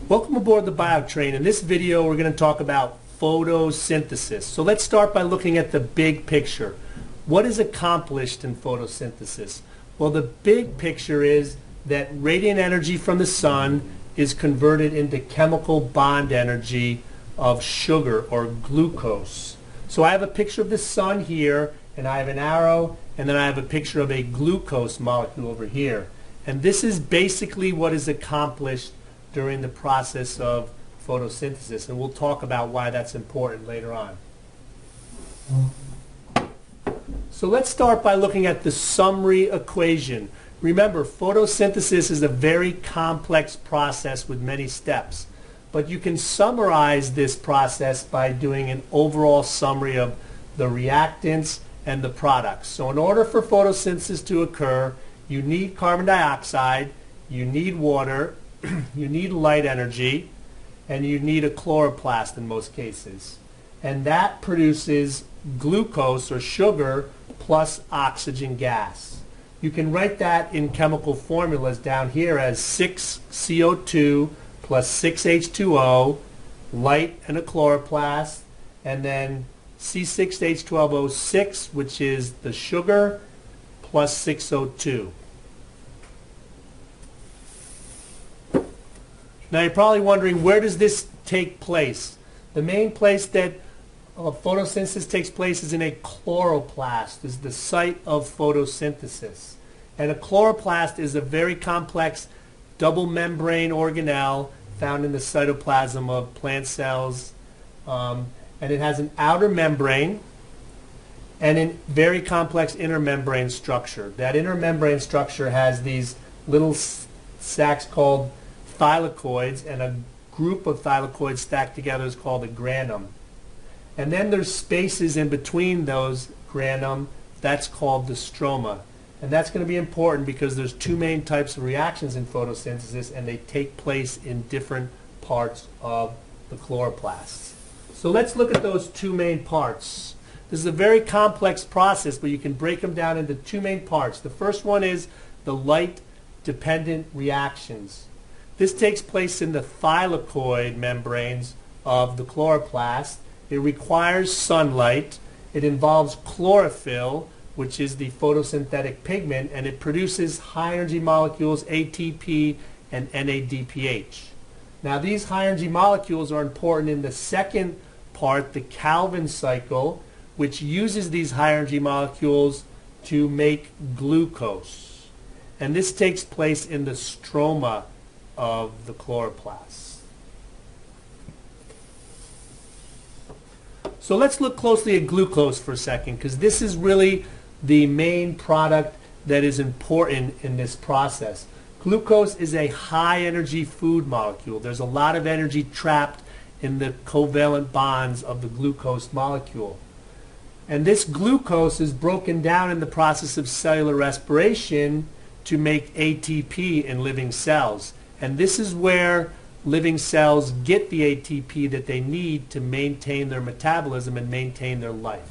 Welcome aboard the BioTrain. In this video we're going to talk about photosynthesis. So let's start by looking at the big picture. What is accomplished in photosynthesis? Well, the big picture is that radiant energy from the sun is converted into chemical bond energy of sugar or glucose. So I have a picture of the sun here, and I have an arrow, and then I have a picture of a glucose molecule over here. And this is basically what is accomplished during the process of photosynthesis, and we'll talk about why that's important later on. So let's start by looking at the summary equation. Remember, photosynthesis is a very complex process with many steps, but you can summarize this process by doing an overall summary of the reactants and the products. So in order for photosynthesis to occur, you need carbon dioxide, you need water, you need light energy, and you need a chloroplast in most cases. And that produces glucose or sugar plus oxygen gas. You can write that in chemical formulas down here as 6CO2 plus 6H2O, light and a chloroplast, and then C6H12O6, which is the sugar, plus 6O2. Now you're probably wondering, where does this take place? The main place that photosynthesis takes place is in a chloroplast, is the site of photosynthesis. And a chloroplast is a very complex double membrane organelle found in the cytoplasm of plant cells. And it has an outer membrane and a very complex inner membrane structure. That inner membrane structure has these little sacs called thylakoids, and a group of thylakoids stacked together is called a granum. And then there's spaces in between those granum, that's called the stroma. And that's going to be important because there's two main types of reactions in photosynthesis, and they take place in different parts of the chloroplasts. So let's look at those two main parts. This is a very complex process, but you can break them down into two main parts. The first one is the light-dependent reactions. This takes place in the thylakoid membranes of the chloroplast. It requires sunlight. It involves chlorophyll, which is the photosynthetic pigment, and it produces high-energy molecules ATP and NADPH. Now these high-energy molecules are important in the second part, the Calvin cycle, which uses these high-energy molecules to make glucose. And this takes place in the stroma of the chloroplast. So let's look closely at glucose for a second, because this is really the main product that is important in this process. Glucose is a high energy food molecule. There's a lot of energy trapped in the covalent bonds of the glucose molecule. And this glucose is broken down in the process of cellular respiration to make ATP in living cells. And this is where living cells get the ATP that they need to maintain their metabolism and maintain their life.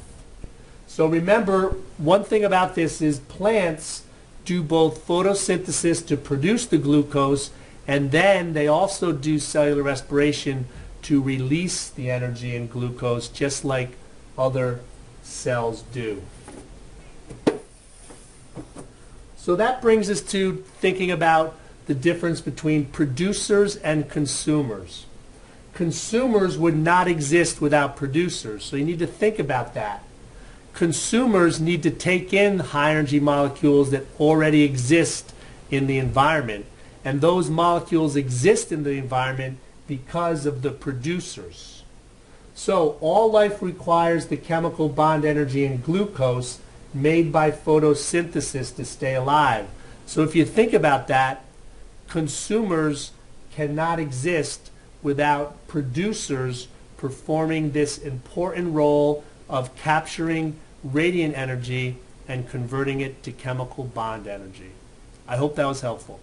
So remember, one thing about this is plants do both photosynthesis to produce the glucose, and then they also do cellular respiration to release the energy in glucose, just like other cells do. So that brings us to thinking about the difference between producers and consumers. Consumers would not exist without producers, so you need to think about that. Consumers need to take in high energy molecules that already exist in the environment, and those molecules exist in the environment because of the producers. So all life requires the chemical bond energy in glucose made by photosynthesis to stay alive. So if you think about that, consumers cannot exist without producers performing this important role of capturing radiant energy and converting it to chemical bond energy. I hope that was helpful.